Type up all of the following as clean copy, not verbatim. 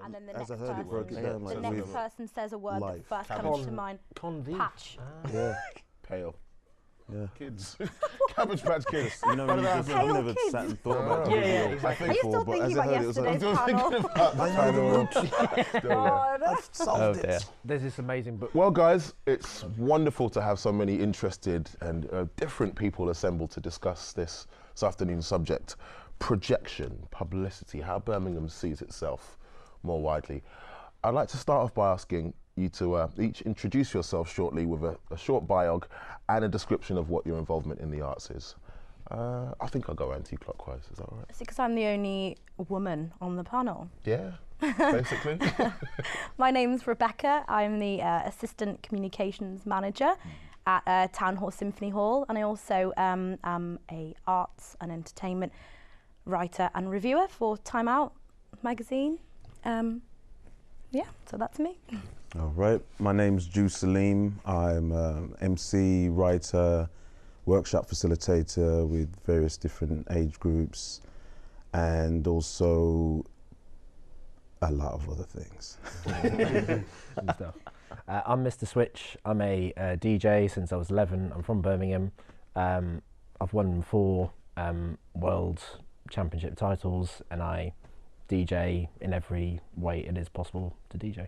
and then the As next I heard it, broke it person, down the like next with person says a word life. that first comes to mind. Patch. Yeah. Pale. Yeah. Kids. Cabbage Patch Kids. You know, I've Pale never kids. sat and thought about Yeah, it. yeah, I think Are you before, still but as thinking I about heard it, was like, yesterday's panel? I've solved it. There's this amazing book. Well, guys, it's wonderful to have so many interested and different people assembled to discuss this afternoon's subject: projection, publicity, how Birmingham sees itself more widely. I'd like to start off by asking you to each introduce yourself shortly with a short biog and a description of what your involvement in the arts is. I think I'll go anti-clockwise, is that all right? Is it because I'm the only woman on the panel? Yeah, basically. My name's Rebecca. I'm the Assistant Communications Manager at Town Hall Symphony Hall, and I also am a arts and entertainment writer and reviewer for Timeout magazine. Yeah, so that's me. All right, my name's Aleem. I'm MC, writer, workshop facilitator with various different age groups, and also a lot of other things. I'm Mr. Switch. I'm a DJ since I was 11. I'm from Birmingham. I've won 4 World Championship titles, and I DJ in every way it is possible to DJ.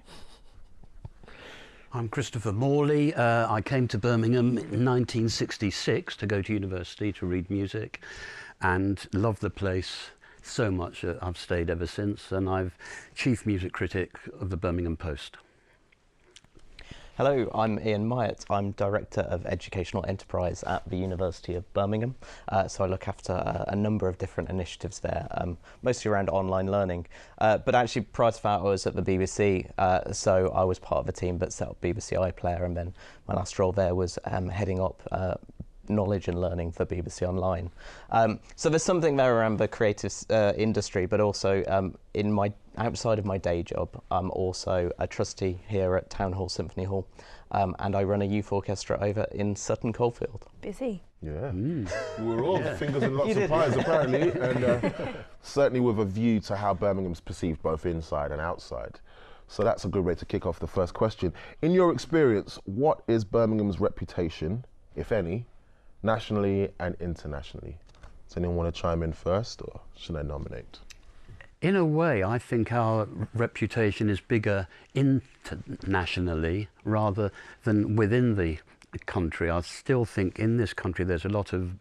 I'm Christopher Morley. I came to Birmingham in 1966 to go to university to read music, and loved the place so much that I've stayed ever since, and I'm chief music critic of the Birmingham Post. Hello, I'm Myatt. I'm Director of Educational Enterprise at the University of Birmingham. So I look after a number of different initiatives there, mostly around online learning. But actually, prior to that, I was at the BBC. So I was part of a team that set up BBC iPlayer, and then my last role there was heading up knowledge and learning for BBC Online. So there's something there around the creative industry, but also outside of my day job, I'm also a trustee here at Town Hall Symphony Hall, and I run a youth orchestra over in Sutton Coldfield. Busy. Yeah, we were all fingers in lots of pies apparently, and certainly with a view to how Birmingham's perceived both inside and outside. So that's a good way to kick off the first question. In your experience, what is Birmingham's reputation, if any, nationally and internationally? Does anyone want to chime in first, or should I nominate? In a way, I think our reputation is bigger internationally rather than within the country. I still think in this country there's a lot of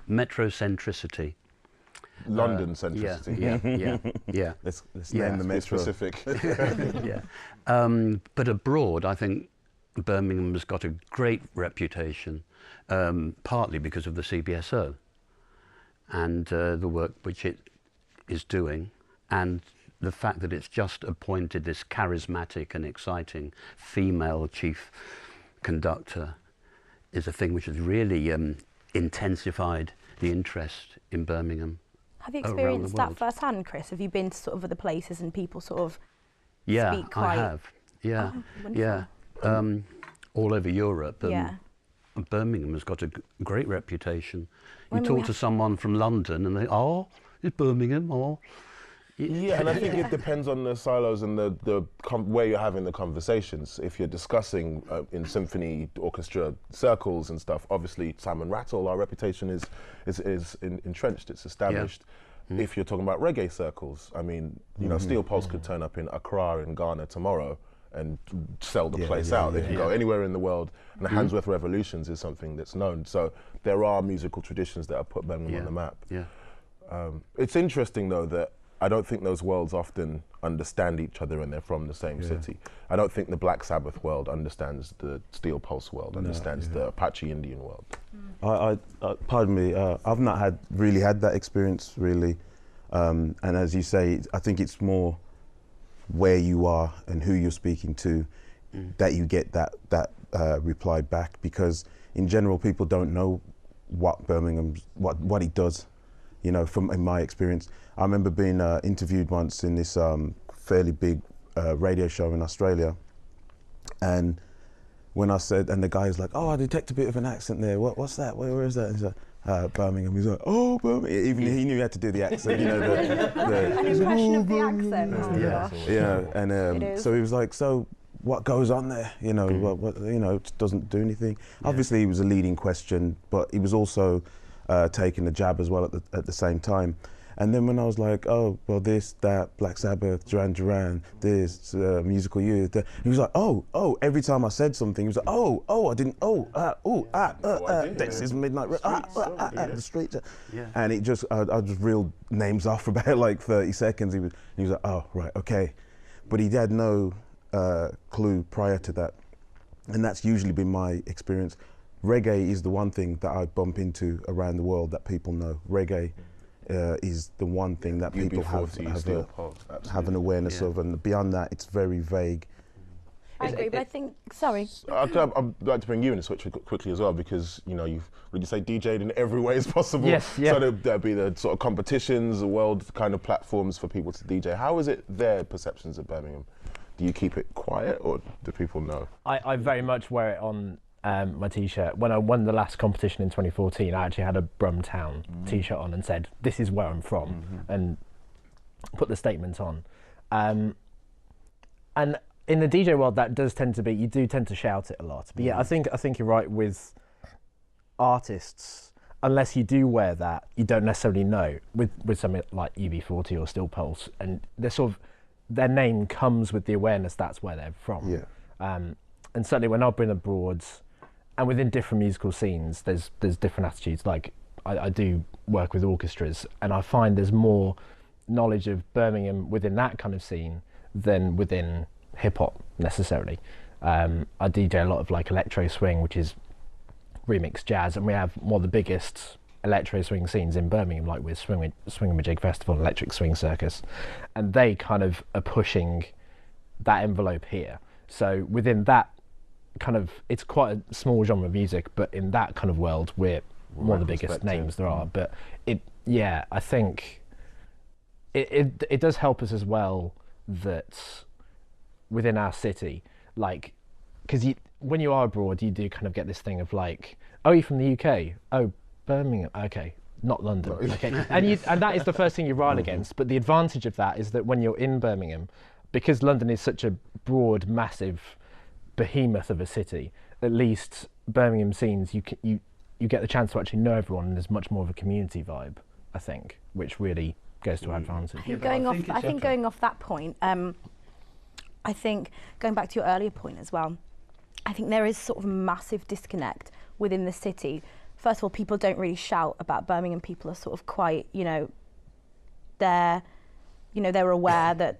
metrocentricity. London centricity. Yeah. Let's name the metro. Specific. But abroad, I think Birmingham has got a great reputation, partly because of the CBSO and the work which it is doing, and the fact that it's just appointed this charismatic and exciting female chief conductor is a thing which has really intensified the interest in Birmingham. Have you experienced that firsthand, Chris? Have you been to sort of other places and people sort of speak quite... I have. Yeah, all over Europe. Birmingham has got a great reputation. You talk to someone from London and they, it's Birmingham, Yeah, and I think it depends on the silos and the where you're having the conversations. If you're discussing in symphony orchestra circles and stuff, obviously Simon Rattle, our reputation is entrenched, it's established. Yeah. If you're talking about reggae circles, I mean, you know, Steel Pulse could turn up in Accra in Ghana tomorrow and sell the place out. They can go anywhere in the world, and the Handsworth Revolutions is something that's known. So there are musical traditions that have put Birmingham on the map. Yeah. It's interesting though that I don't think those worlds often understand each other and they're from the same city. I don't think the Black Sabbath world understands the Steel Pulse world, understands the Apache Indian world. Pardon me, I've not really had that experience really. And as you say, I think it's more where you are and who you're speaking to that you get that reply back, because in general people don't know what Birmingham's, what it does. You know, in my experience, I remember being interviewed once in this fairly big radio show in Australia, and when I said, and the guy was like, "Oh, I detect a bit of an accent there. What's that? Where is that?" He's like, Birmingham. He was like, oh, Birmingham. Even he knew he had to do the accent, you know. An impression of the accent. Oh, Yeah. gosh. Yeah, It and is. so he was like, so what goes on there? You know, what you know, it doesn't do anything. Obviously, it was a leading question, but he was also taking a jab as well at the same time. And then when I was like, oh, well, this, that, Black Sabbath, Duran Duran, this, Musical Youth, he was like, oh, every time I said something, he was like, I didn't, this is Midnight, the streets. Yeah. And it just, I just reeled names off for about like 30 seconds. He was like, oh, right, okay. But he had no clue prior to that. And that's usually been my experience. Reggae is the one thing that I bump into around the world that people know. Reggae is the one thing that people have an awareness of, and beyond that, it's very vague. I agree, but I think, sorry. I'd like to bring you in and switch quickly as well, because you know would you say DJ'd in every way as possible? Yes, yeah. So there'd be the sort of competitions, the world kind of platforms for people to DJ. How is it their perceptions of Birmingham? Do you keep it quiet, or do people know? I very much wear it on my t-shirt. When I won the last competition in 2014, I actually had a Brumtown t-shirt on and said, this is where I'm from, and put the statement on. And in the DJ world, that does tend to be, you do tend to shout it a lot. But yeah, I think you're right with artists. Unless you do wear that, you don't necessarily know. With something like UB40 or Still Pulse, and they're sort of, their name comes with the awareness that's where they're from. Yeah. And certainly when I've been abroad, and within different musical scenes, there's different attitudes. Like I do work with orchestras, and I find there's more knowledge of Birmingham within that kind of scene than within hip hop necessarily. I DJ a lot of like electro swing, which is remixed jazz, and we have one of the biggest electro swing scenes in Birmingham, like with Swingamajig Festival, Electric Swing Circus, and they kind of are pushing that envelope here. So within that kind of, it's quite a small genre of music, but in that kind of world, we're one of the biggest names there are. But I think it does help us as well that within our city, like, because when you are abroad, you do kind of get this thing of like, oh, you're from the UK, oh, Birmingham, okay, not London, okay, and that is the first thing you rile against. But the advantage of that is that when you're in Birmingham, because London is such a broad, massive behemoth of a city, at least Birmingham scenes, you get the chance to actually know everyone, and there's much more of a community vibe, I think, which really goes to our advantage. I think going off that point, I think going back to your earlier point as well, I think there is sort of a massive disconnect within the city. First of all, people don't really shout about Birmingham. People are sort of quite, they're aware that,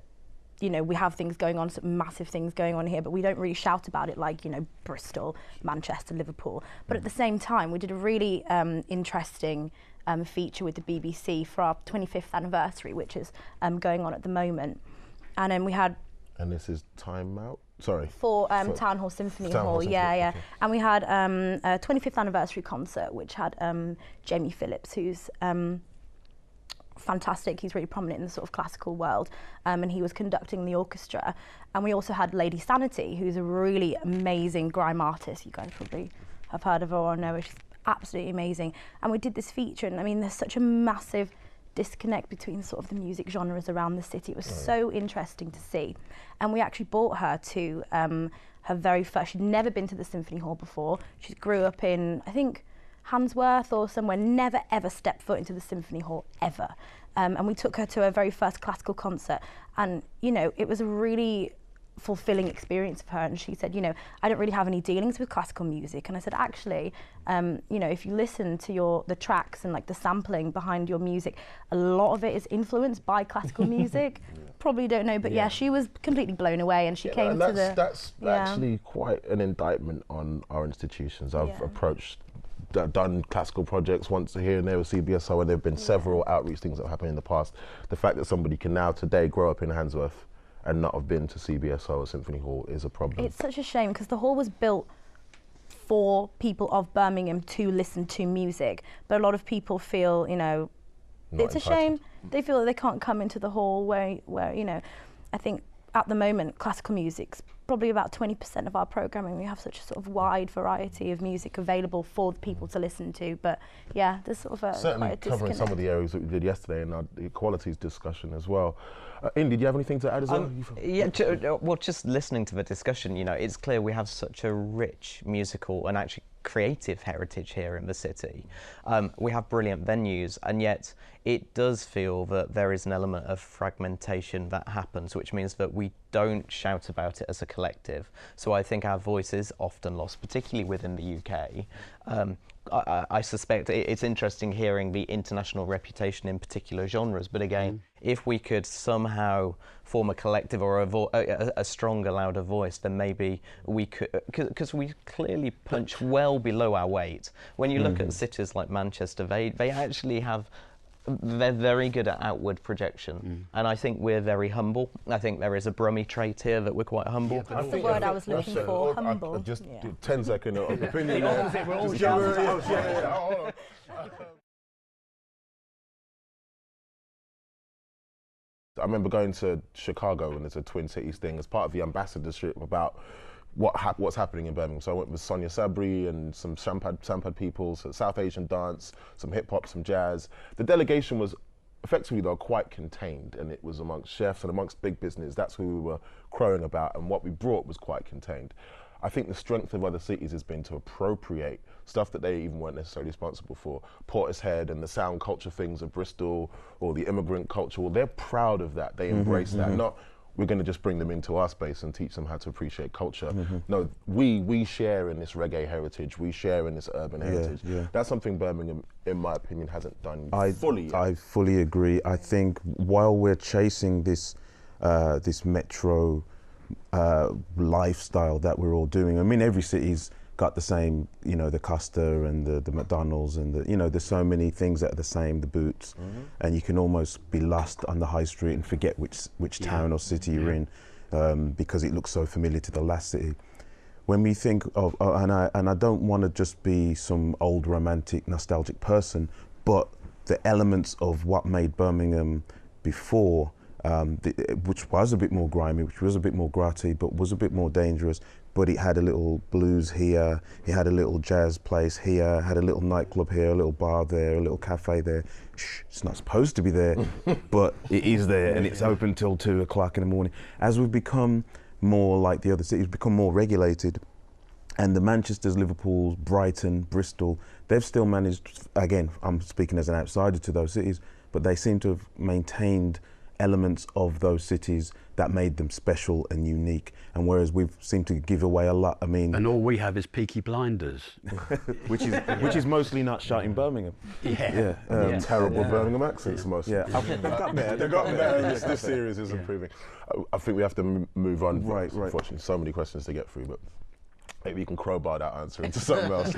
we have things going on, some massive things going on here, but we don't really shout about it like, Bristol, Manchester, Liverpool. But at the same time, we did a really interesting feature with the BBC for our 25th anniversary, which is going on at the moment. And then we had... And this is Timeout? Sorry. For Town Hall Symphony Hall, Okay. And we had a 25th anniversary concert, which had Jamie Phillips, who's fantastic. He's really prominent in the sort of classical world, and he was conducting the orchestra. And we also had Lady Sanity, who's a really amazing grime artist. You guys probably have heard of her or know her. She's absolutely amazing. And we did this feature, and I mean, there's such a massive disconnect between sort of the music genres around the city. It was so interesting to see. And we actually brought her to her very first, she'd never been to the Symphony Hall before. She grew up in, I think, Handsworth or somewhere, never ever stepped foot into the Symphony Hall ever. And we took her to her very first classical concert, and it was a really fulfilling experience for her. And she said, I don't really have any dealings with classical music. And I said, actually, if you listen to the tracks and like the sampling behind your music, a lot of it is influenced by classical music. Probably don't know, but she was completely blown away, and she came to the... That's actually quite an indictment on our institutions. I've done classical projects once here and there with CBSO, and there have been several outreach things that have happened in the past. The fact that somebody can now today grow up in Handsworth and not have been to CBSO or Symphony Hall is a problem. It's such a shame, because the hall was built for people of Birmingham to listen to music, but a lot of people feel, it's a shame. They feel that they can't come into the hall where I think at the moment, classical music's probably about 20% of our programming. We have such a sort of wide variety of music available for people to listen to. But yeah, there's sort of certainly quite a covering some of the areas that we did yesterday in our equalities discussion as well. Indy, do you have anything to add as well? Yeah, well, just listening to the discussion, you know, it's clear we have such a rich musical and actually creative heritage here in the city. We have brilliant venues, and yet it does feel that there is an element of fragmentation that happens, which means that we don't shout about it as a collective. So I think our voice is often lost, particularly within the UK. I suspect it's interesting hearing the international reputation in particular genres, but again, if we could somehow form a collective or a stronger, louder voice, then maybe we could, because we clearly punch well below our weight. When you look at cities like Manchester, they actually have, they're very good at outward projection, and I think we're very humble. I think there is a Brummie trait here that we're quite humble. Yeah, that's the word I was looking for, humble. Just 10-second opinion. We're all I remember going to Chicago, and there's a Twin Cities thing as part of the ambassadorship about what's happening in Birmingham. So I went with Sonia Sabri and some Sampad people, so South Asian dance, some hip hop, some jazz. The delegation was effectively, though, quite contained, and it was amongst chefs and amongst big business. That's who we were crowing about, and what we brought was quite contained. I think the strength of other cities has been to appropriate stuff that they even weren't necessarily responsible for. Portishead and the sound culture things of Bristol, or the immigrant culture, well, they're proud of that. They embrace that. Not, we're going to just bring them into our space and teach them how to appreciate culture. No, we share in this reggae heritage. We share in this urban heritage. That's something Birmingham, in my opinion, hasn't done fully yet. I fully agree. I think while we're chasing this this metro lifestyle that we're all doing, I mean, every city's got the same, you know, the Costa and the McDonald's and the, you know, there's so many things that are the same, the Boots, and you can almost be lost on the high street and forget which town or city you're in, because it looks so familiar to the last city. When we think of, and I don't want to just be some old romantic nostalgic person, but the elements of what made Birmingham before, which was a bit more grimy, which was a bit more grotty, but was a bit more dangerous, but it had a little blues here, it had a little jazz place here, had a little nightclub here, a little bar there, a little cafe there. Shh, it's not supposed to be there, but it is there, and it's open till 2 o'clock in the morning. As we've become more like the other cities, become more regulated, and the Manchesters, Liverpools, Brighton, Bristol, they've still managed, again, I'm speaking as an outsider to those cities, but they seem to have maintained elements of those cities that made them special and unique, and whereas we've seemed to give away a lot, I mean... And all we have is Peaky Blinders. which is mostly not shot in Birmingham. Terrible Birmingham accents mostly. They've got better. They've gotten better. This series is improving. I think we have to move on. Right. Unfortunately, so many questions to get through, but maybe you can crowbar that answer into something else.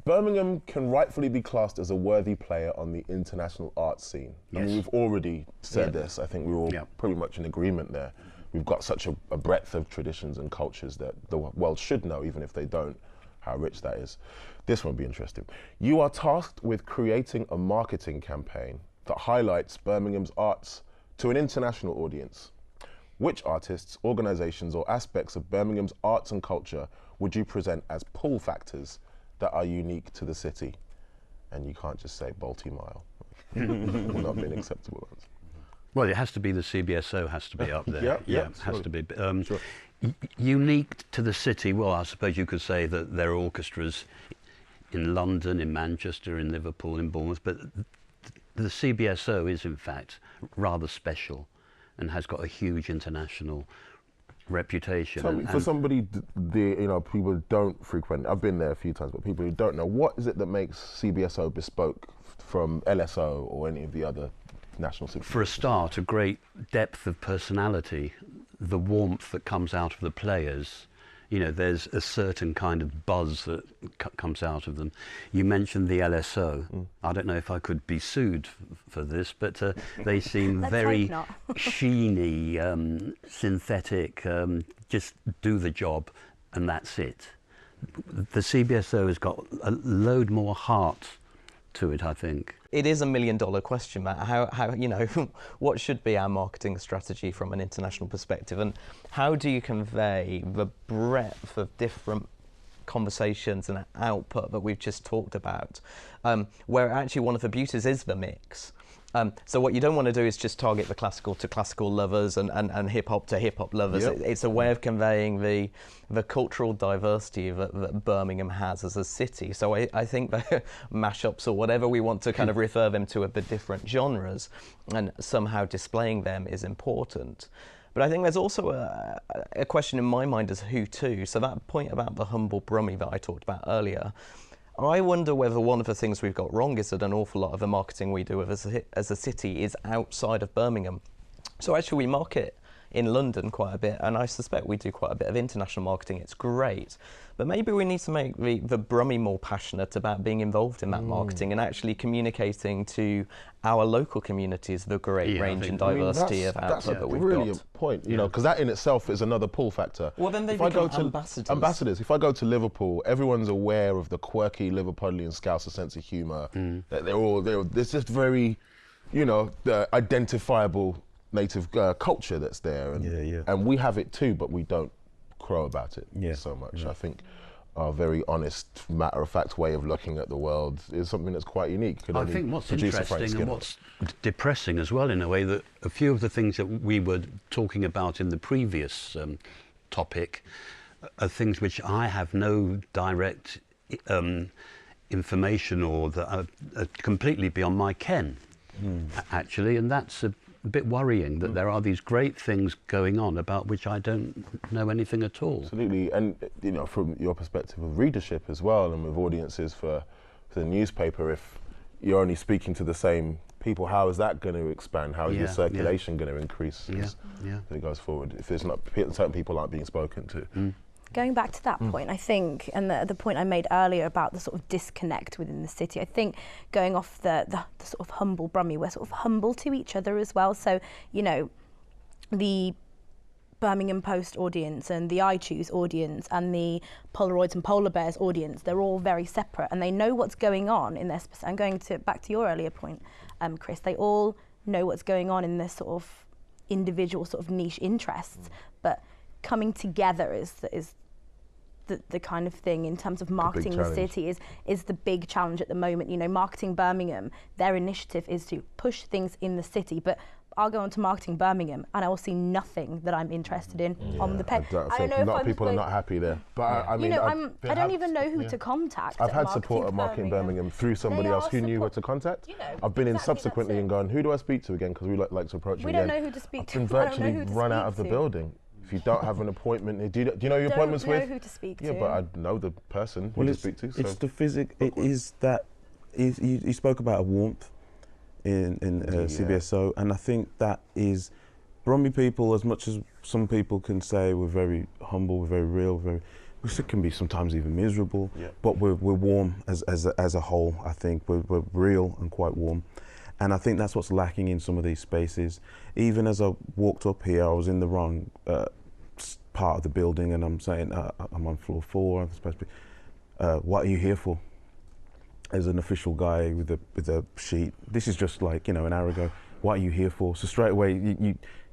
Birmingham can rightfully be classed as a worthy player on the international arts scene. I mean, we've already said this. I think we're all pretty much in agreement there. We've got such a breadth of traditions and cultures that the world should know, even if they don't, how rich that is. This one will be interesting. You are tasked with creating a marketing campaign that highlights Birmingham's arts to an international audience. Which artists, organisations or aspects of Birmingham's arts and culture would you present as pull factors that are unique to the city? And you can't just say Baltimore. Will not be an acceptable answer. Well, it has to be the CBSO, has to be up there. Has to be. Unique to the city, well, I suppose you could say that there are orchestras in London, in Manchester, in Liverpool, in Bournemouth, but the CBSO is in fact rather special and has got a huge international reputation. Tell me, for somebody, people who don't frequent, I've been there a few times, but people who don't know, what is it that makes CBSO bespoke from LSO or any of the other national cities? For a start, a great depth of personality, the warmth that comes out of the players. You know, there's a certain kind of buzz that comes out of them. You mentioned the LSO. I don't know if I could be sued for this, but they seem very sheeny, synthetic, just do the job and that's it. The CBSO has got a load more heart to it, I think. It is $1 million question, Matt. How you know, what should be our marketing strategy from an international perspective, and how do you convey the breadth of different conversations and output that we've just talked about, where actually one of the beauties is the mix. So what you don't want to do is just target the classical to classical lovers and hip hop to hip hop lovers. Yep. It's a way of conveying the cultural diversity that Birmingham has as a city. So I think the mashups or whatever we want to kind of refer them to, the different genres, and somehow displaying them is important. But I think there's also a question in my mind as who to. So that point about the humble Brummie that I talked about earlier, I wonder whether one of the things we've got wrong is that an awful lot of the marketing we do as a city is outside of Birmingham. So actually we market in London quite a bit, and I suspect we do quite a bit of international marketing. It's great. But maybe we need to make the Brummie more passionate about being involved in that marketing and actually communicating to our local communities the great range and diversity of output that we've got. That's a brilliant point, you know, because that in itself is another pull factor. Well, then they become ambassadors. If I go to Liverpool, everyone's aware of the quirky Liverpudlian Scouser sense of humour. That there's just very, you know, the identifiable native culture that's there, and we have it too, but we don't crow about it so much. I think our very honest, matter-of-fact way of looking at the world is something that's quite unique. I think what's interesting and what's depressing as well, in a way, that a few of the things that we were talking about in the previous topic are things which I have no direct information or that are completely beyond my ken, actually, and that's a bit worrying that there are these great things going on about which I don't know anything at all. Absolutely, and you know, from your perspective of readership as well, and with audiences for the newspaper, if you're only speaking to the same people, how is that going to expand? How is your circulation going to increase as it goes forward? If there's not certain people aren't being spoken to. Going back to that point, I think, and the point I made earlier about the sort of disconnect within the city, I think going off the sort of humble Brummie, we're sort of humble to each other as well. So, you know, the Birmingham Post audience and the I Choose audience and the Polaroids and Polar Bears audience, they're all very separate and they know what's going on in their I'm going to back to your earlier point, Chris, they all know what's going on in their sort of individual sort of niche interests, but coming together is the kind of thing in terms of marketing the city is the big challenge at the moment. You know, Marketing Birmingham, their initiative is to push things in the city, but I'll go on to Marketing Birmingham and I will see nothing that I'm interested in on the page. I think a lot of people are not happy there. But I mean, you know, I don't even know who to contact. I've had support at Marketing Birmingham through somebody else who knew where to contact. You know, I've been in subsequently and gone, who do I speak to again? Because we like to approach you again. We don't know who to speak to. I've been virtually run out of the building. If you don't have an appointment, do you know your appointments with? Don't know who to speak to. Yeah, but I know the person who to speak to. So. It's the it is that, you spoke about a warmth in CBSO, and I think that is, Brummie people, as much as some people can say we're very humble, we're very real, we can be sometimes even miserable, but we're warm as a whole. I think we're real and quite warm. And I think that's what's lacking in some of these spaces. Even as I walked up here, I was in the wrong part of the building, and I'm saying, I'm on floor 4, I'm supposed to be, what are you here for? As an official guy with a sheet. This is just like, you know, an hour ago. What are you here for? So straight away,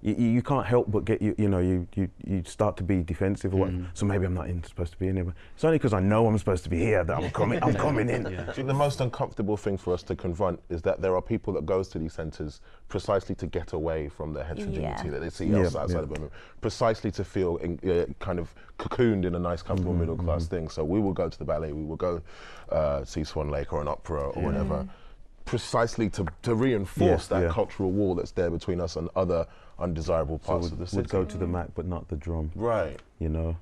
you can't help but get you start to be defensive or whatever. So maybe I'm not supposed to be in here. But it's only because I know I'm supposed to be here that I'm coming in. I think the most uncomfortable thing for us to confront is that there are people that goes to these centres precisely to get away from the heterogeneity that they see outside of Birmingham, precisely to feel kind of cocooned in a nice, comfortable middle class thing. So we will go to the ballet, we will go see Swan Lake or an opera or whatever, precisely to reinforce that cultural wall that's there between us and other undesirable parts of the city. We'd go to the Mac, but not the Drum. Right. You know?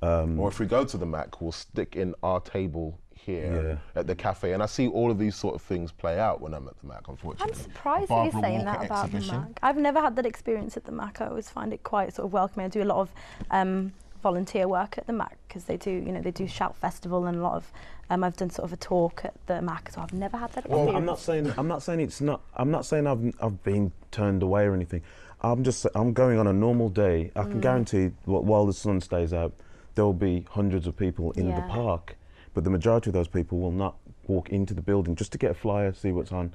Or if we go to the Mac, we'll stick in our table here at the cafe. And I see all of these sort of things play out when I'm at the Mac, unfortunately. I'm surprised that you're saying that about the Mac. I've never had that experience at the Mac. I always find it quite sort of welcoming. I do a lot of volunteer work at the Mac because they do Shout Festival and a lot of I've done sort of a talk at the Mac, so I've never had that experience. Well, I'm not saying I've been turned away or anything. I'm going on a normal day. I can guarantee while the sun stays out, there will be hundreds of people in the park, but the majority of those people will walk into the building just to get a flyer, see what's on,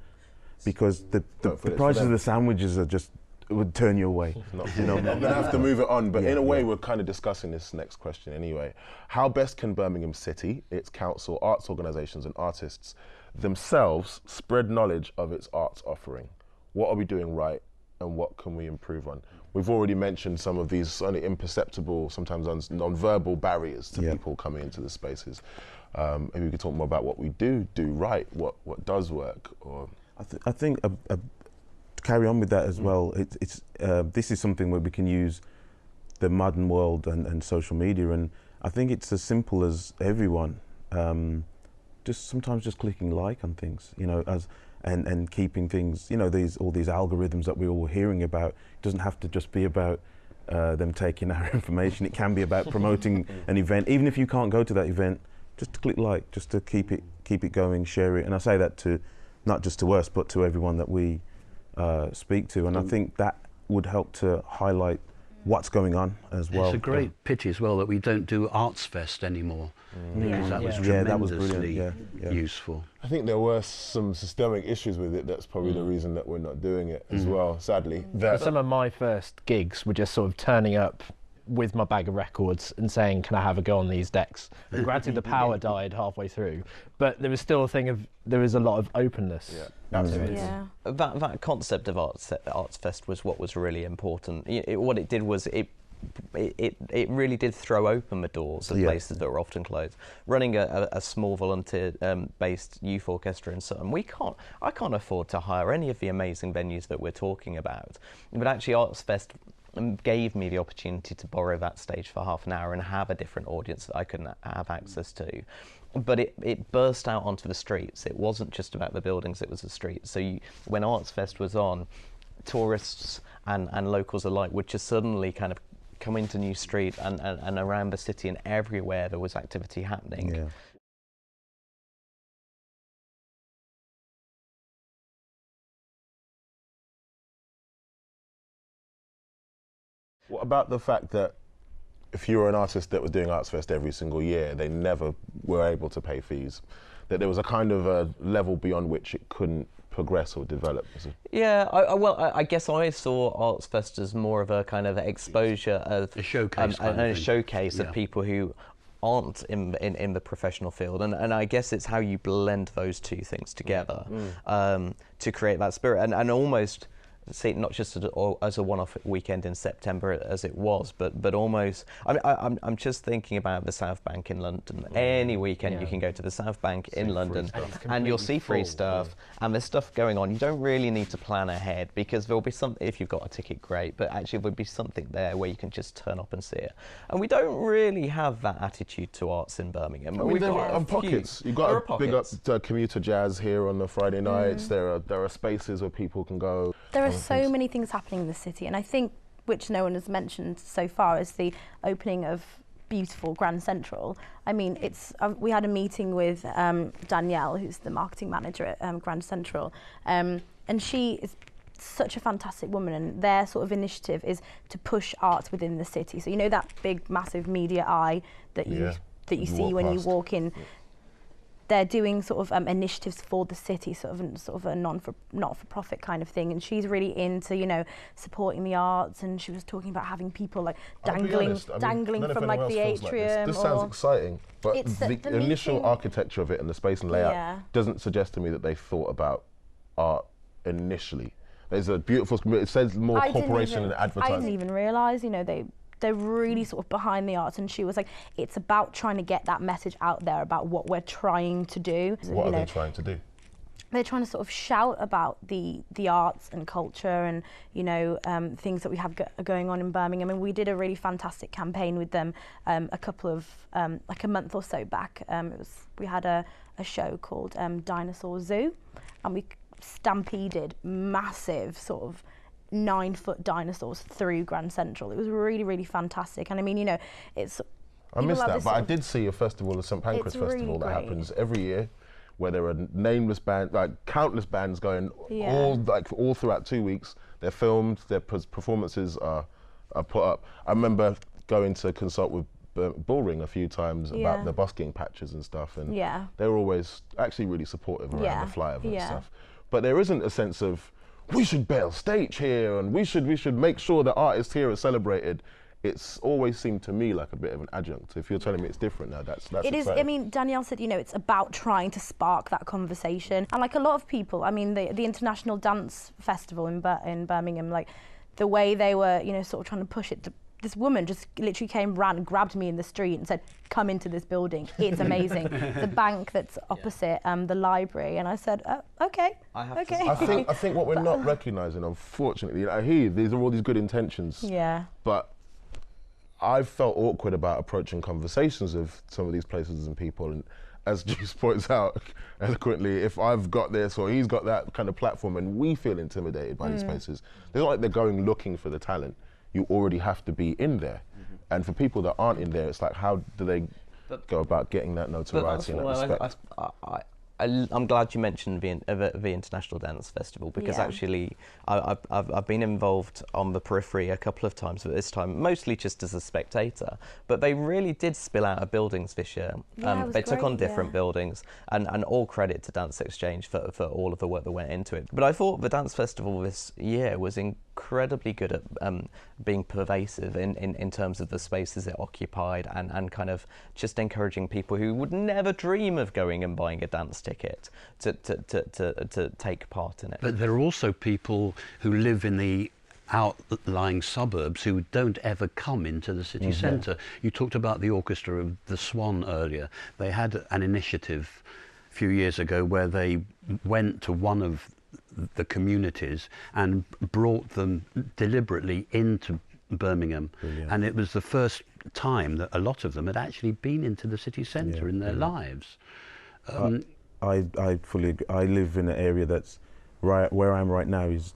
because the for prices them. of the sandwiches are just, it would turn you away. I'm going to have to move it on, but in a way we're kind of discussing this next question anyway. How best can Birmingham City, its council, arts organisations and artists themselves spread knowledge of its arts offering? What are we doing right and what can we improve on? We've already mentioned some of these only imperceptible, sometimes non-verbal barriers to people coming into the spaces. Maybe we could talk more about what we do right, what does work. Or I think to carry on with that as well, this is something where we can use the modern world and social media, and I think it's as simple as everyone sometimes just clicking like on things, you know, and keeping things, you know, all these algorithms that we're all hearing about. It doesn't have to just be about them taking our information. It can be about promoting an event, even if you can't go to that event. Just to click like, just to keep it going, share it. And I say that to not just to us, but to everyone that we speak to. And I think that would help to highlight what's going on as well. It's a great pity as well that we don't do Arts Fest anymore, because that was tremendously useful. I think there were some systemic issues with it. That's probably the reason that we're not doing it as well, sadly. Some of my first gigs were just sort of turning up with my bag of records and saying, can I have a go on these decks? And granted, the power died halfway through, but there was still a thing of, there is a lot of openness. Yeah, absolutely. Yeah. That concept of Arts Fest was what was really important. What it did was it really did throw open the doors of places that were often closed. Running a small volunteer-based youth orchestra in Sutton, I can't afford to hire any of the amazing venues that we're talking about. But actually, Arts Fest gave me the opportunity to borrow that stage for half an hour and have a different audience that I couldn't have access to. But it burst out onto the streets. It wasn't just about the buildings, it was the streets. So when Arts Fest was on, tourists and locals alike would just suddenly kind of come into New Street and around the city, and everywhere there was activity happening. Yeah. What about the fact that if you were an artist that was doing Arts Fest every single year, they never were able to pay fees? That there was a kind of a level beyond which it couldn't progress or develop? Yeah, I guess I saw Arts Fest as more of a kind of exposure of a showcase, a showcase of people who aren't in the professional field, and I guess it's how you blend those two things together to create that spirit, and almost see it not just as a one-off weekend in September as it was, but almost. I'm just thinking about the South Bank in London. Any weekend you can go to the South Bank in London, and you'll see free stuff, and there's stuff going on. You don't really need to plan ahead, because there'll be something. If you've got a ticket, great, but actually there'll be something there where you can just turn up and see it. And we don't really have that attitude to arts in Birmingham. We've got pockets. You've got to big up commuter jazz here on the Friday nights. There are spaces where people can go. There are so many things happening in the city, and I think, which no one has mentioned so far, is the opening of beautiful Grand Central. I mean, we had a meeting with Danielle, who's the marketing manager at Grand Central, and she is such a fantastic woman, and their sort of initiative is to push arts within the city. So you know that big, massive media eye that you see when you walk in. They're doing sort of initiatives for the city, sort of a not-for-profit kind of thing, and she's really into, you know, supporting the arts. And she was talking about having people like dangling from like the atrium. This sounds exciting, but the initial architecture of it and the space and layout doesn't suggest to me that they thought about art initially. There's a beautiful. It says more corporation and advertising. I didn't even realise, you know, they're really sort of behind the arts, and she was like, it's about trying to get that message out there about what we're trying to do. What are they trying to do? They're trying to sort of shout about the arts and culture and, you know, things that we have going on in Birmingham. And we did a really fantastic campaign with them a couple of, like a month or so back. We had a show called Dinosaur Zoo, and we stampeded massive sort of 9-foot dinosaurs through Grand Central. It was really, really fantastic. And I mean, you know, I missed that, but I did see a festival, the St Pancras Festival, that happens every year, where there are nameless bands, like countless bands going all throughout 2 weeks. They're filmed, their performances are put up. I remember going to consult with Bullring a few times about the busking patches and stuff, and they were always actually really supportive around the flyover and stuff. But there isn't a sense of, we should bail stage here and we should make sure that artists here are celebrated. It's always seemed to me like a bit of an adjunct. If you're telling me it's different now, that's it is. I mean, Danielle said, you know, it's about trying to spark that conversation. And like a lot of people, I mean, the International Dance Festival in Birmingham, like the way they were, you know, sort of trying to push it to, this woman just literally ran and grabbed me in the street and said, come into this building, it's amazing. The bank that's opposite the library. And I said, okay, okay. I think what we're not recognising, unfortunately, I hear these are all these good intentions, but I've felt awkward about approaching conversations of some of these places and people, and as Juice points out eloquently, if I've got this or he's got that kind of platform and we feel intimidated by these places, it's not like they're going looking for the talent. You already have to be in there. And for people that aren't in there, it's like, how do they go about getting that notoriety and that respect? I'm glad you mentioned the International Dance Festival, because actually I've been involved on the periphery a couple of times, but this time mostly just as a spectator. But they really did spill out of buildings this year. They took on different buildings, and all credit to Dance Exchange for all of the work that went into it. But I thought the Dance Festival this year was incredibly good at being pervasive in terms of the spaces it occupied, and kind of just encouraging people who would never dream of going and buying a dance ticket to take part in it. But there are also people who live in the outlying suburbs who don't ever come into the city centre. You talked about the orchestra of the Swan earlier. They had an initiative a few years ago where they went to one of the communities and brought them deliberately into Birmingham. Brilliant. And it was the first time that a lot of them had actually been into the city centre in their lives. I fully agree. I live in an area that's right where I am right now is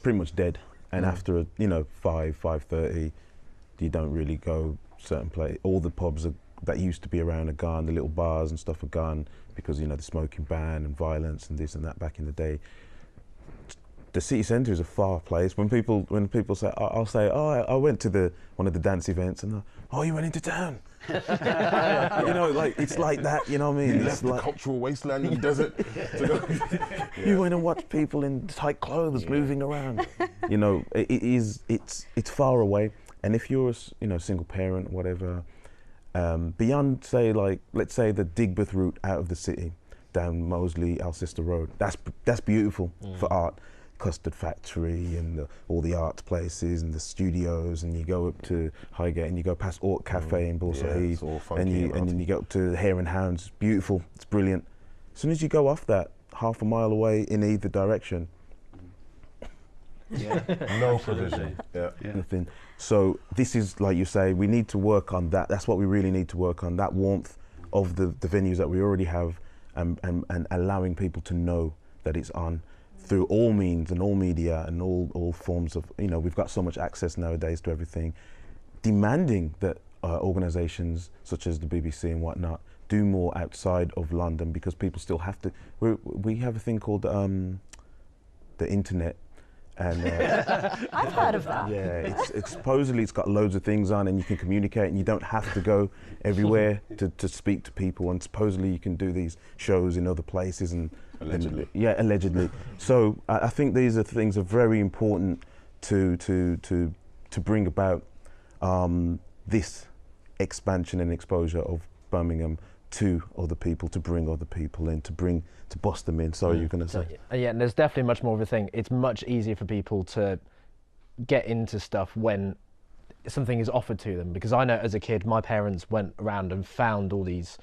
pretty much dead, and after 5:30 you don't really go certain place. All the pubs that used to be around are gone, the little bars and stuff are gone, because the smoking ban and violence and this and that back in the day. The city centre is a far place. When people say, I'll say, I went to one of the dance events, and you went into town. Like it's like that. You know what I mean? You left the cultural wasteland in the desert. You went and watched people in tight clothes moving around. It's far away. And if you're a single parent, whatever, beyond let's say the Digbeth route out of the city down Moseley Alcester Road, that's beautiful for art. Custard Factory and all the arts places and the studios, and you go up to Highgate and you go past Orc Cafe in Bournemouth, and then you go up to Hare and Hounds. It's beautiful, it's brilliant. As soon as you go off that, half a mile away in either direction, no provision. Nothing. So this is, like you say, we need to work on that. That's what we really need to work on, that warmth of the venues that we already have, and allowing people to know that it's on through all means and all media and all forms of, we've got so much access nowadays to everything, demanding that organisations such as the BBC and whatnot do more outside of London, because people still have to, we have a thing called the internet, and I've heard of that. Yeah, it's supposedly it's got loads of things on, and you can communicate, and you don't have to go everywhere to speak to people, and supposedly you can do these shows in other places, and allegedly. Allegedly. So I think these are things that are very important to bring about this expansion and exposure of Birmingham to other people, to bring other people in, to bust them in. Sorry, you're going to say. Yeah, and there's definitely much more of a thing. It's much easier for people to get into stuff when something is offered to them, because I know as a kid my parents went around and found all these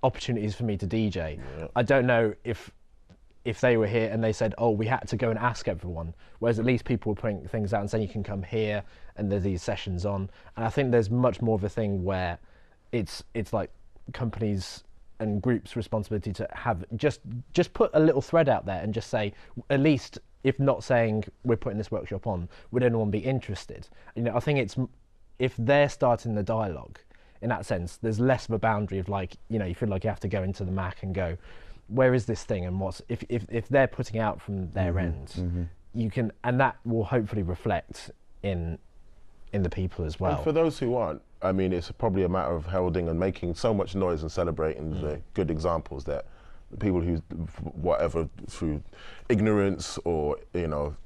opportunities for me to DJ. Yeah. I don't know if they were here and they said, we had to go and ask everyone, whereas at least people were putting things out and saying you can come here and there's these sessions on. And I think there's much more of a thing where it's like companies and groups' responsibility to have just put a little thread out there and just say, at least, if not saying we're putting this workshop on, would anyone be interested? I think it's, if they're starting the dialogue in that sense, there's less of a boundary of you feel like you have to go into the Mac and go, where is this thing, and what's, if they're putting out from their end, you can, and that will hopefully reflect in the people as well. And for those who aren't, I mean, it's probably a matter of heralding and making so much noise and celebrating the good examples that people who, whatever, through ignorance or, you know,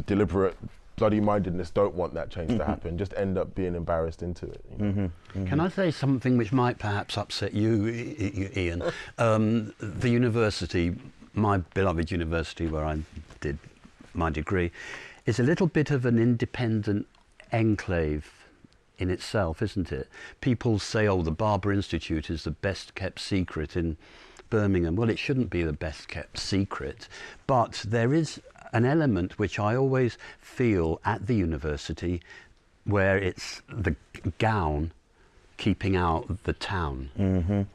deliberate bloody-mindedness don't want that change to happen, just end up being embarrassed into it. You know? Can I say something which might perhaps upset you, Ian? The university, my beloved university where I did my degree, is a little bit of an independent enclave in itself, isn't it? People say, oh, the Barber Institute is the best kept secret in Birmingham. Well, it shouldn't be the best kept secret, but there is an element which I always feel at the university where it's the gown keeping out the town.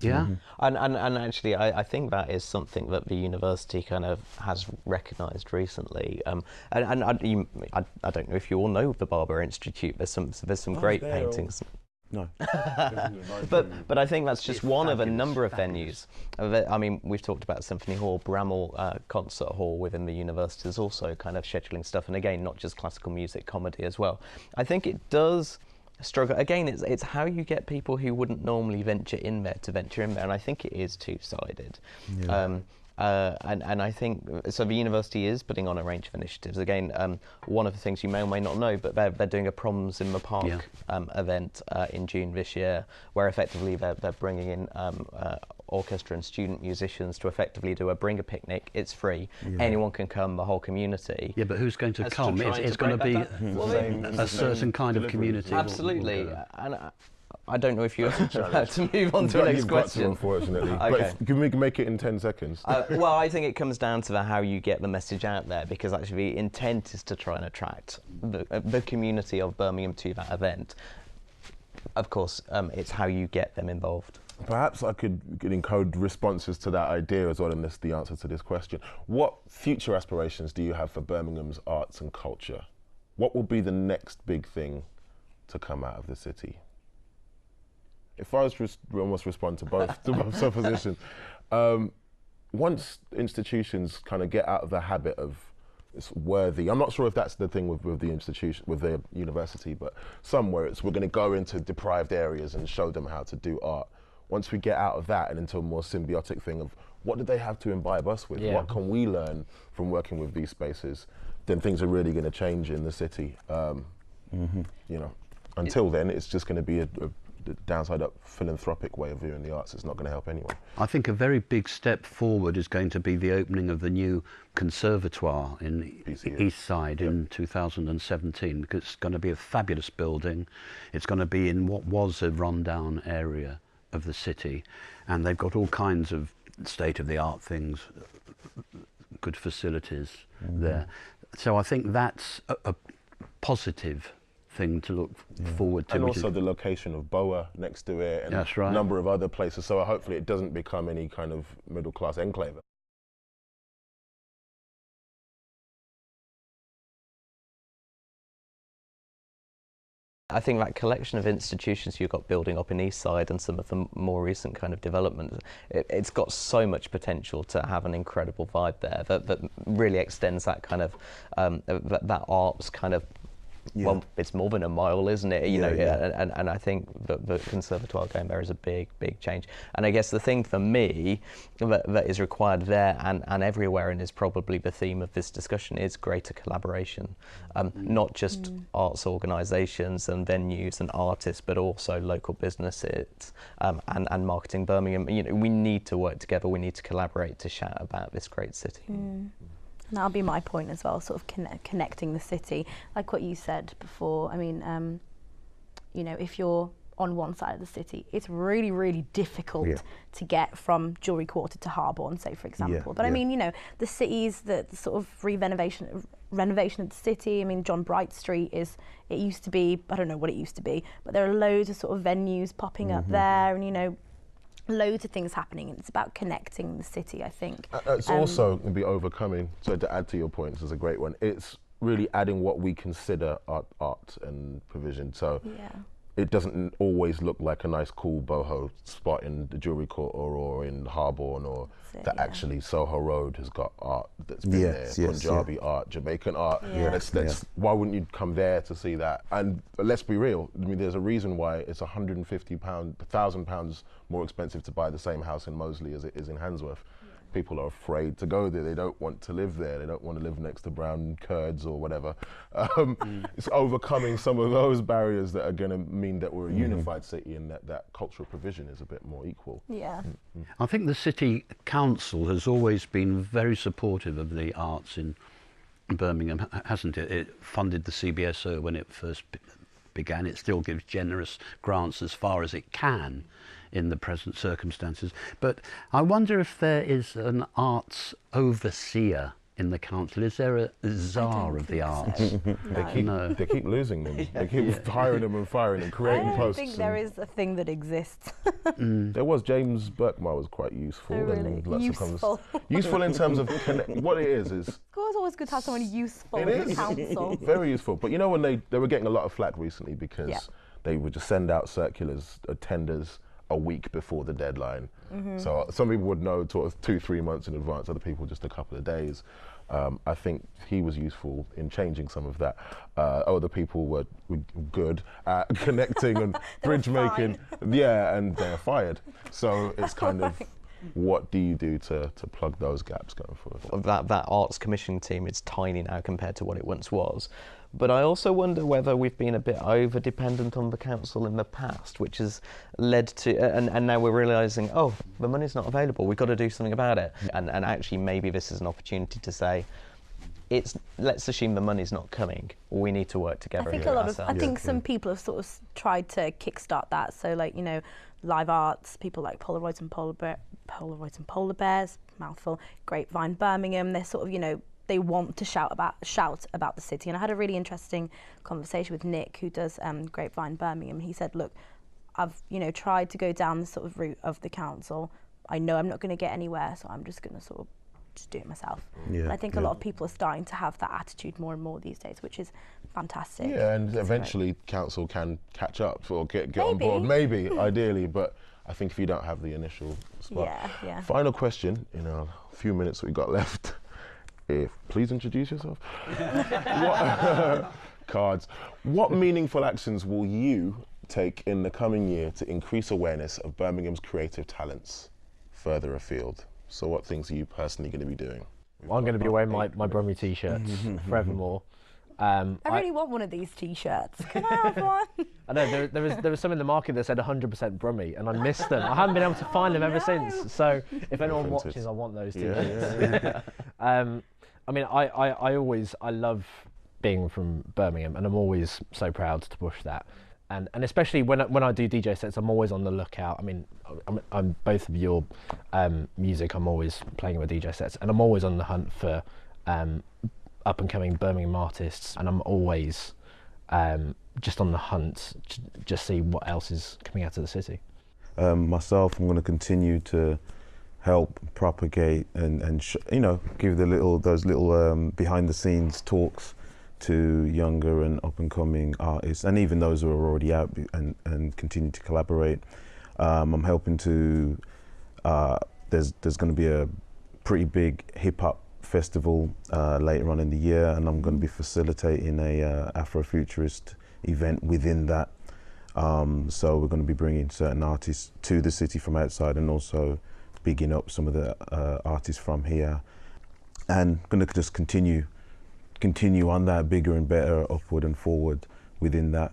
Yeah? And actually, I think that is something that the university kind of has recognised recently. And I don't know if you all know the Barber Institute. There's some great paintings. No. But I think that's just one of a number of venues. I mean, we've talked about Symphony Hall, Bramall Concert Hall within the university is also kind of scheduling stuff, and again, not just classical music, comedy as well. I think it does struggle. Again, it's how you get people who wouldn't normally venture in there to venture in there, and I think it is two-sided. Yeah. And I think, so the university is putting on a range of initiatives. Again, one of the things you may or may not know, but they're doing a Proms in the Park event in June this year, where effectively they're bringing in orchestra and student musicians to effectively do a bring a picnic. It's free. Anyone can come, the whole community. Yeah, but who's going to come? It's going to be a certain kind of community. Absolutely. And I don't know if you're allowed to move on to the next question. Unfortunately. Okay. But can we make it in 10 seconds? Well, I think it comes down to how you get the message out there, because actually the intent is to try and attract the community of Birmingham to that event. Of course, it's how you get them involved. Perhaps I could encode responses to that idea as well, and that's the answer to this question. What future aspirations do you have for Birmingham's arts and culture? What will be the next big thing to come out of the city? If I was to almost respond to both suppositions, once institutions kind of get out of the habit of it's worthy, I'm not sure if that's the thing with the institution, with the university, but somewhere it's we're going to go into deprived areas and show them how to do art. Once we get out of that and into a more symbiotic thing of what do they have to imbibe us with, what can we learn from working with these spaces, then things are really going to change in the city. You know, until then, it's just going to be a downside up philanthropic way of viewing the arts. It's not going to help anyone. I think a very big step forward is going to be the opening of the new conservatoire in East Side in 2017, because it's going to be a fabulous building. It's going to be in what was a run-down area of the city, and they've got all kinds of state-of-the-art things, good facilities there. So I think that's a positive thing to look forward to. And also the location of Boa next to it, and a number of other places, so hopefully it doesn't become any kind of middle-class enclave. I think that collection of institutions you've got building up in East Side and some of the more recent kind of developments, it's got so much potential to have an incredible vibe there that really extends that kind of, that arts kind of, well, it's more than a mile, isn't it? You know, and I think the conservatoire going there is a big change. And I guess the thing for me that is required there and everywhere, and is probably the theme of this discussion, is greater collaboration. Not just arts organisations and venues and artists, but also local businesses and Marketing Birmingham. You know, we need to work together. We need to collaborate to shout about this great city. And that'll be my point as well, sort of connecting the city. Like what you said before, I mean, you know, if you're on one side of the city, it's really, really difficult to get from Jewellery Quarter to Harborne, say, for example. But I mean, you know, the cities, the sort of renovation of the city, I mean, John Bright Street it used to be, I don't know what it used to be, but there are loads of sort of venues popping up there, and, you know, loads of things happening, and it's about connecting the city, I think. It's also going to be overcoming, so to add to your point, this is a great one, it's really adding what we consider art and provision. So it doesn't always look like a nice, cool boho spot in the Jewellery Quarter or in Harborne, or that actually Soho Road has got art that's been there, Punjabi art, Jamaican art. Why wouldn't you come there to see that? And let's be real, I mean, there's a reason why it's £1,000 more expensive to buy the same house in Moseley as it is in Handsworth. People are afraid to go there. They don't want to live there. They don't want to live next to brown Kurds or whatever. It's overcoming some of those barriers that are going to mean that we're a unified city, and that cultural provision is a bit more equal. Yeah. I think the City Council has always been very supportive of the arts in Birmingham, hasn't it? It funded the CBSO when it first began. It still gives generous grants as far as it can in the present circumstances. But I wonder if there is an arts overseer in the council. Is there a czar of the arts? They keep losing them. They keep hiring them and firing them, creating posts. I don't think there is a thing that exists. There was James Burkmar was quite useful. Oh, really? And lots Useful. Of useful in terms of what it is. It's always good to have someone useful in the council. Very useful. But you know, when they were getting a lot of flack recently because they would just send out circulars, tenders a week before the deadline. So some people would know sort of 2-3 months in advance, other people just a couple of days. I think he was useful in changing some of that. Other people were good at connecting and bridge making. Yeah, and they're fired. So it's kind of, what do you do to plug those gaps going forward? That arts commission team is tiny now compared to what it once was. But I also wonder whether we've been a bit over-dependent on the council in the past, which has led to, and now we're realising, oh, the money's not available, we've got to do something about it. And actually maybe this is an opportunity to say, let's assume the money's not coming, we need to work together. I think some people have sort of tried to kickstart that. So like, you know, live arts, people like Polaroids and Polar Bears, mouthful, Grapevine Birmingham, they're sort of, you know, they want to shout about the city. And I had a really interesting conversation with Nick, who does Grapevine Birmingham. He said, look, I've, you know, tried to go down the sort of route of the council. I know I'm not going to get anywhere, so I'm just going to sort of just do it myself. And I think a lot of people are starting to have that attitude more and more these days, which is fantastic. Yeah, and eventually council can catch up or get on board, maybe, ideally, but I think if you don't have the initial spot. Final question, in a few minutes we got left. Please introduce yourself. Cards. What meaningful actions will you take in the coming year to increase awareness of Birmingham's creative talents further afield? So what things are you personally going to be doing? Well, I'm going to be wearing my Brummy t-shirts forevermore. I really want one of these t-shirts. Can I have one? I know there was some in the market that said 100% Brummy, and I missed them. I haven't been able to find them ever since. So if anyone watches, I want those t-shirts. I mean, I love being from Birmingham, and I'm always so proud to push that. And especially when I do DJ sets, I'm always on the lookout. I mean, I'm both of your music. I'm always playing with DJ sets, and I'm always on the hunt for up and coming Birmingham artists, and I'm always just on the hunt to just see what else is coming out of the city. Myself, I'm going to continue to help propagate and you know, give those little behind the scenes talks to younger and up and coming artists, and even those who are already out, and continue to collaborate. I'm helping to there's going to be a pretty big hip hop festival later on in the year, and I'm going to be facilitating a Afrofuturist event within that. So we're going to be bringing certain artists to the city from outside, and also bigging up some of the artists from here, and going to just continue on that bigger and better, upward and forward within that.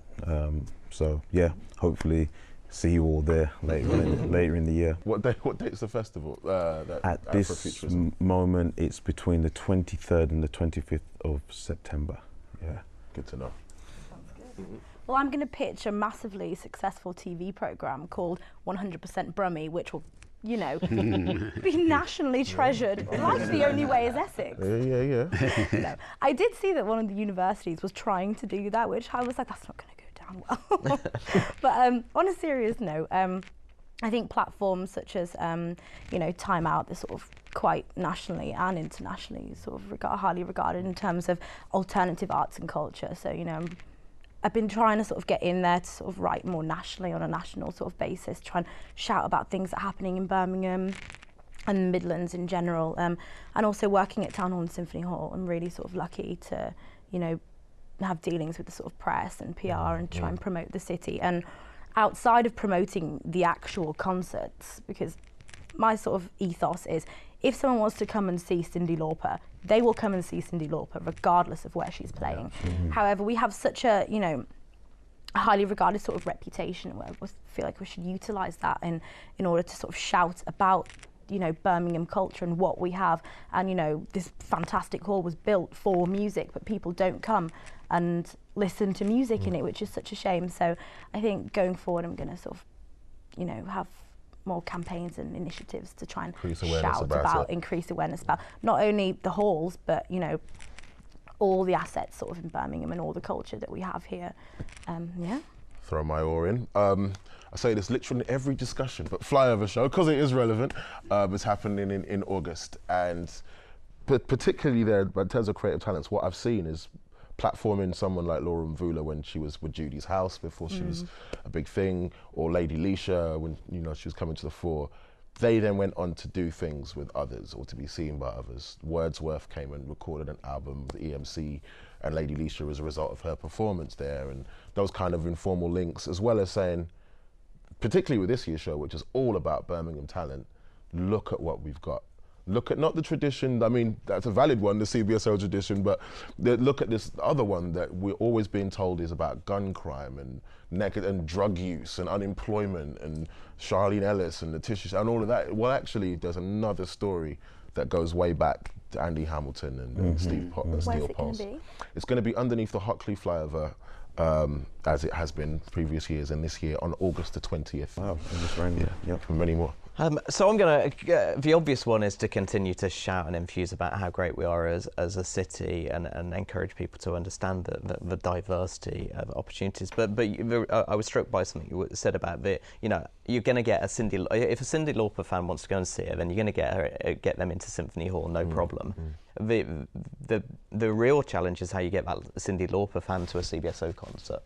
So yeah, hopefully see you all there later in the year. What date's the festival? At this moment, it's between the 23rd and the 25th of September. Yeah. Good to know. Sounds good. Well, I'm going to pitch a massively successful TV programme called 100% Brummy, which will, you know, be nationally treasured, like The Only Way is Essex. Yeah. No, I did see that one of the universities was trying to do that, which I was like, that's not going to go down well. But on a serious note, I think platforms such as, you know, Timeout, they're sort of quite nationally and internationally sort of highly regarded in terms of alternative arts and culture. So, you know, I've been trying to sort of get in there to sort of write more nationally on a national sort of basis, try and shout about things that are happening in Birmingham and the Midlands in general, and also working at Town Hall and Symphony Hall. I'm really sort of lucky to, you know, have dealings with the sort of press and PR and try and promote the city. And outside of promoting the actual concerts, because my sort of ethos is, if someone wants to come and see Cyndi Lauper, they will come and see Cyndi Lauper regardless of where she's playing. However, we have such a, you know, highly regarded sort of reputation where we feel like we should utilise that in order to sort of shout about, you know, Birmingham culture and what we have. And, you know, this fantastic hall was built for music, but people don't come and listen to music in it, which is such a shame. So I think going forward, I'm going to sort of, you know, have more campaigns and initiatives to try and shout about, increase awareness about not only the halls, but, you know, all the assets sort of in Birmingham and all the culture that we have here. Yeah. Throw my oar in. I say this literally in every discussion, but Flyover Show, because it is relevant, is happening in August. And particularly there, but in terms of creative talents, what I've seen is platforming someone like Laura Mvula when she was with Judy's House before she was a big thing, or Lady Leisha when, you know, she was coming to the fore. They then went on to do things with others or to be seen by others. Wordsworth came and recorded an album with EMC and Lady Leisha as a result of her performance there, and those kind of informal links, as well as saying, particularly with this year's show, which is all about Birmingham talent, look at what we've got. Look at not the tradition, I mean, that's a valid one, the CBSO tradition, but look at this other one that we're always being told is about gun crime and drug use and unemployment and Charlene Ellis and Letitia and all of that. Well, actually, there's another story that goes way back to Andy Hamilton and Steve Pop and Steel Pulse. It's going to be underneath the Hockley flyover, as it has been previous years, and this year on August the 20th. Wow, just random. Yep. Many more. So I'm going to, the obvious one is to continue to shout and infuse about how great we are as a city and encourage people to understand the diversity of opportunities. But I was struck by something you said about you know, you're going to get if a Cyndi Lauper fan wants to go and see her, then you're going to get them into Symphony Hall, no problem. The real challenge is how you get that Cyndi Lauper fan to a CBSO concert.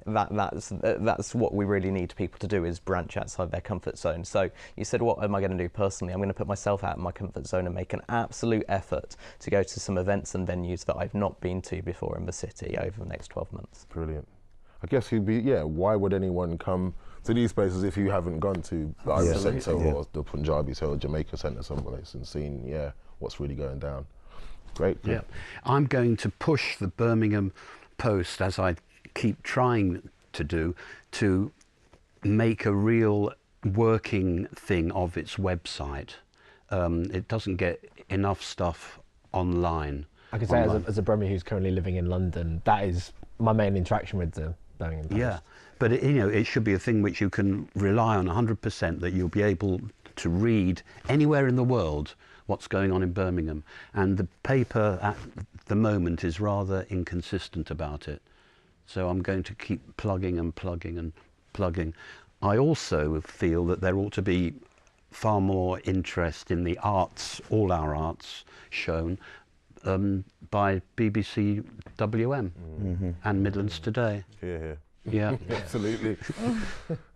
That's what we really need people to do, is branch outside their comfort zone. So you said, what am I going to do personally? I'm going to put myself out of my comfort zone and make an absolute effort to go to some events and venues that I've not been to before in the city over the next 12 months. Brilliant. I guess why would anyone come to these places if you haven't gone to the Irish Centre or the Punjabi Centre or Jamaica Centre someplace and seen, what's really going down? Great. Yeah. I'm going to push the Birmingham Post, as I keep trying to do, to make a real working thing of its website. It doesn't get enough stuff online. I can say as a Brummie who's currently living in London, that is my main interaction with the Birmingham Post. Yeah, but it should be a thing which you can rely on 100%, that you'll be able to read anywhere in the world what's going on in Birmingham. And the paper at the moment is rather inconsistent about it. So I'm going to keep plugging and plugging and plugging. I also feel that there ought to be far more interest in the arts, all our arts, shown by BBC WM and Midlands Today. Yeah. Absolutely.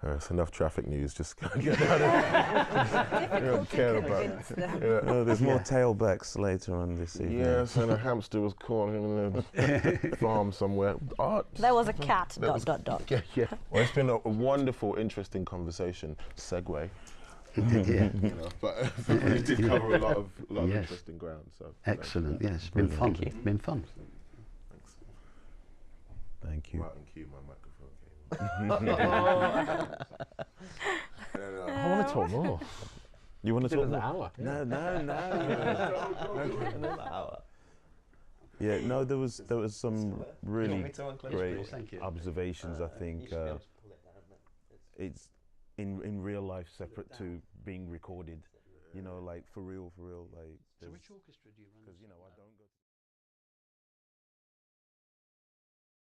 It's enough traffic news, just get out of it. You don't care about it. No, there's more tailbacks later on this evening. Yes, and a hamster was caught in a farm somewhere. Art. There was a cat, .. Yeah. Well, it's been a wonderful, interesting conversation. Segue. Yeah. But we did cover a lot of interesting ground. So excellent. Yes, it's been fun. Been fun. Thanks. Thank you. Right, and cue my microphone. I want to talk more. You want to talk another more? hour? No. Another hour. Yeah, no, there was some really great Thank you. observations. I think it's in real life separate to being recorded. You know, like for real, like. So which orchestra do you run? Because I don't go.